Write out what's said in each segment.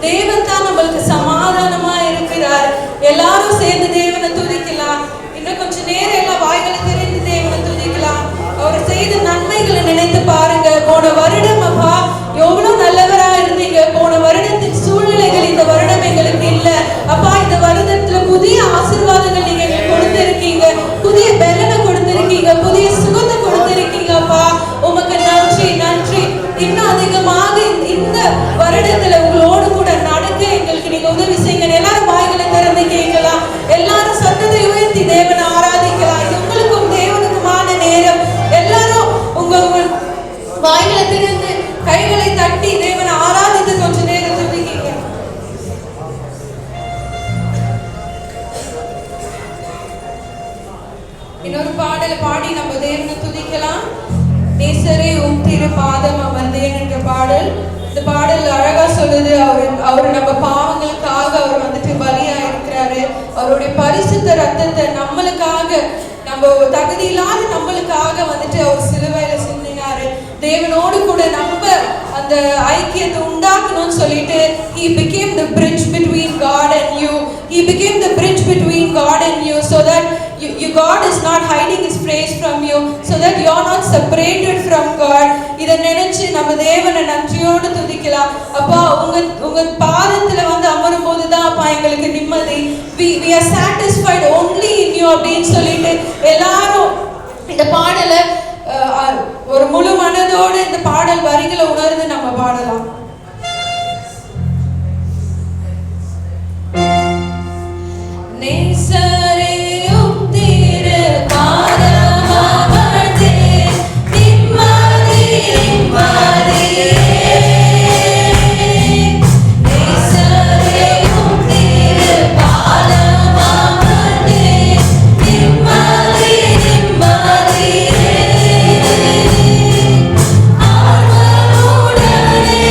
தேவன் தான் நம்மளுக்கு சமாதானமா இருக்கிறார். எல்லாரும் சேர்ந்து தேவனை துதிக்கலாம். இன்னும் கொஞ்சம் நேரம் எல்லாம் வாய்களை தெரிந்து தேவனை துதிக்கலாம். அவர் செய்த நன்மைகளை நினைத்து பாருங்க. போன வருடம் அப்பா எவ்வளவு நல்லவரா இருந்தீங்க. போன வருடத்தின் சூழ்நிலைகள் இந்த வருடம் எங்களுக்கு இல்ல அப்பா. இந்த வருடத்துல புதிய ஆசீர்வாதங்கள் நீங்க எங்களுக்கு கொடுத்திருக்கீங்க, புதிய பலனை கொடுத்திருக்கீங்க, புதிய சுகத்தை கொடுத்திருக்கீங்க அப்பா. உமக்கு நன்றி நன்றி. இன்னும் அதிகமாக இந்த வருடத்துல உங்களோடு கூட நடக்க எங்களுக்கு நீங்க உதவி செய்யுங்க. எல்லாரும் வாய்களை திறந்து கேட்கலாம். எல்லாரும் சத்தத்தை உயர்த்தி தேவனை ஆராதிக்கலாம். இது உங்களுக்கும் தேவனுக்குமான நேரம். எல்லாரும் உங்க வாய்களை திறந்து கைகளை தட்டி தேவனை ஆராதித்து கொஞ்ச நேரம் துதிக்கீங்க. இன்னொரு பாடலை பாடி நம்ம தேவனை துதிக்கலாம். நேசரே உம் திரு பாதம் அமர்ந்தேன் என்ற பாடல். இந்த பாடல் அழகா சொல்லுது, அவர் நம்ம பாவங்களுக்காக அவர் வந்துட்டு பலியா இருக்கிறாரு. அவருடைய பரிசுத்த ரத்தத்தை நம்மளுக்காக, நம்ம தகுதி இல்லாத நம்மளுக்காக வந்துட்டு அவர் சிலுவையில சிந்தினாரு. தேவனோடு கூட நம்ம அந்த ஐக்கியத்தை உண்டாக்கணும்னு சொல்லிட்டு he became the bridge between God and you. He became the bridge between God and you so that you God is not hiding his face from you, so that you are not separated from God. இத நினைச்சு நம்ம தேவனை நன்றியோடு துதிக்கலாம். அப்பா உங்க பாதத்துல வந்து அமரும் போதுதான் அப்பா எங்களுக்கு நிம்மதி. we are satisfied only in you அப்படின்னு சொல்லிட்டு எல்லாரும் இந்த பாடலை ஒரு முழு மனதோடு இந்த பாடல் வரிகளை உணர்ந்து நம்ம பாடலாம். நேசரே உம் திரு பாதம் அமர்ந்தேன் நிம்மதி நிம்மதியே. நேசரே உம் திரு பாதம் அமர்ந்தேன் நிம்மதி நிம்மதியே. ஆர்வமுடனே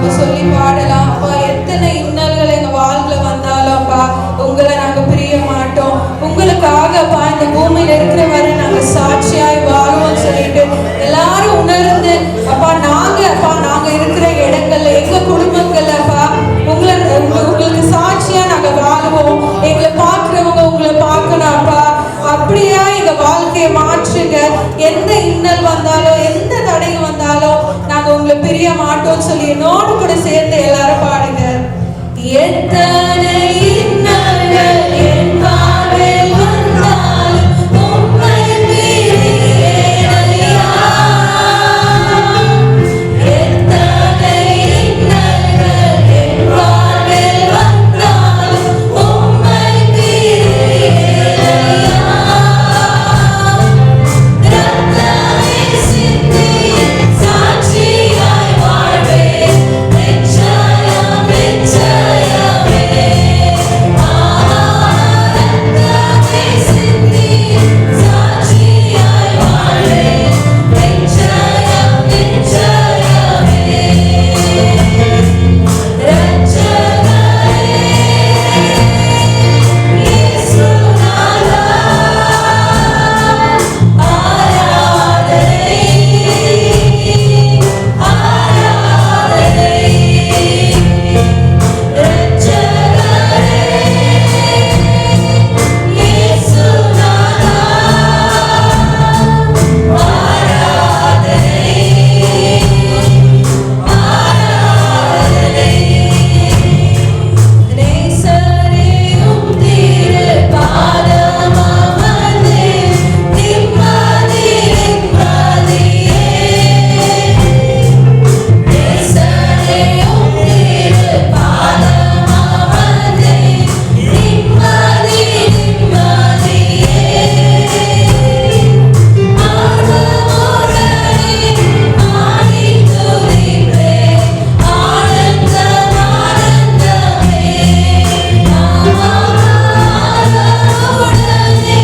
நாங்க சொல்லி பாடலாம். அப்பா, எத்தனை இன்னல்கள் எங்க வாழ்க்கையில வந்தாலும் அப்பா உங்களை நாங்க பிரிய மாட்டோம். உங்களுக்காக அப்பா இந்த பூமியில இருக்கிற வரை நாங்க சாட்சியாய் வாழ்வோம் சொல்லிட்டு எல்லாரும் உணர்ந்து அப்பா நாங்க இருக்கிற இடங்கள்ல எங்க குடும்பங்கள்ல அப்பா உங்களுக்கு சாட்சியா நாங்க வாழுவோம். எங்களை பார்க்கிறவங்க உங்களை பார்க்கணும் அப்பா. அப்படியா எங்க வாழ்க்கையை மாற்றுங்க. எந்த இன்னல் வந்தாலும் எந்த தடைகள் வந்தாலும் நாங்க உங்களை பிரிய மாட்டோம் சொல்லி என்னோடு கூட சேர்ந்து எல்லாரும் பாடுங்க. எத்தனை இன்னல்கள் என் வாழ்வில் வந்தாலும் உம்மை பிரியேன் ஐயா. எத்தனை இன்னல்கள் என் வாழ்வில் வந்தாலும் உம்மை பிரியேன் ஐயா. ரத்தமே சிந்தி சாட்சியாய் வாழ்வேன். நிச்சயம் நிச்சயமே. ரத்தமே சிந்தி சாட்சியாய் வாழ்வேன். நிச்சயம் நிச்சயமே. ரட்சகரே இயேசுநாதா ஆராதனை ஆராதனை. ரட்சகரே இயேசுநாதா ஆராதனை ஆராதனை. நேசரே உம் திரு பாதம் அமர்ந்து நிம்மதி நிம்மதியே. நேசரே உம் திரு பாதம் அமர்ந்து நிம்மதி நிம்மதியே. ஆர்வமுடனே ஆடி துதிப்பேன். ஆனந்தம் ஆனந்தமே. ஆர்வமுடனே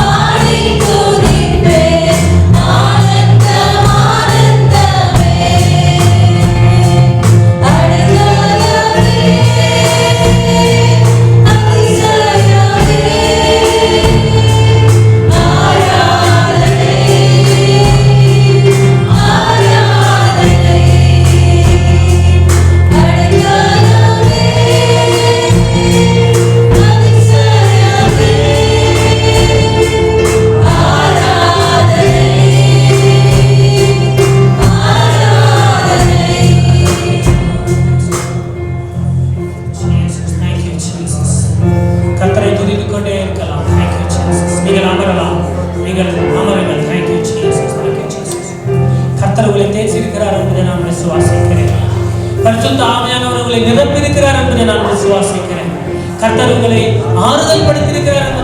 ஆடி துதிப்பேன். ஆனந்தம் ஆனந்தமே. அடைக்கலமே அதிசயமே. ஆராதனை ஆராதனை. அடைக்கலமே அதிசயமே. ஆராதனை ஆராதனை. Jesus, thank you, Jesus. கர்த்தரை துதித்துக் கொண்டே இருக்கலாம். Thank you, Jesus. நீங்கள் அமரலாம். நீங்கள் அமருங்கள். Thank you, Jesus. Thank you, Jesus. கர்த்தர் உங்களை தேற்றிருக்கிறார் என்பதை நான் விசுவாசிக்கிறேன். பரிசுத்த ஆவியானவர் உங்களை நிரப்பியிருக்கிறார் என்பதை நான் விசுவாசிக்கிறேன். கர்த்தர் உங்களை ஆறுதல் படுத்தியிருக்கிறார் என்பதை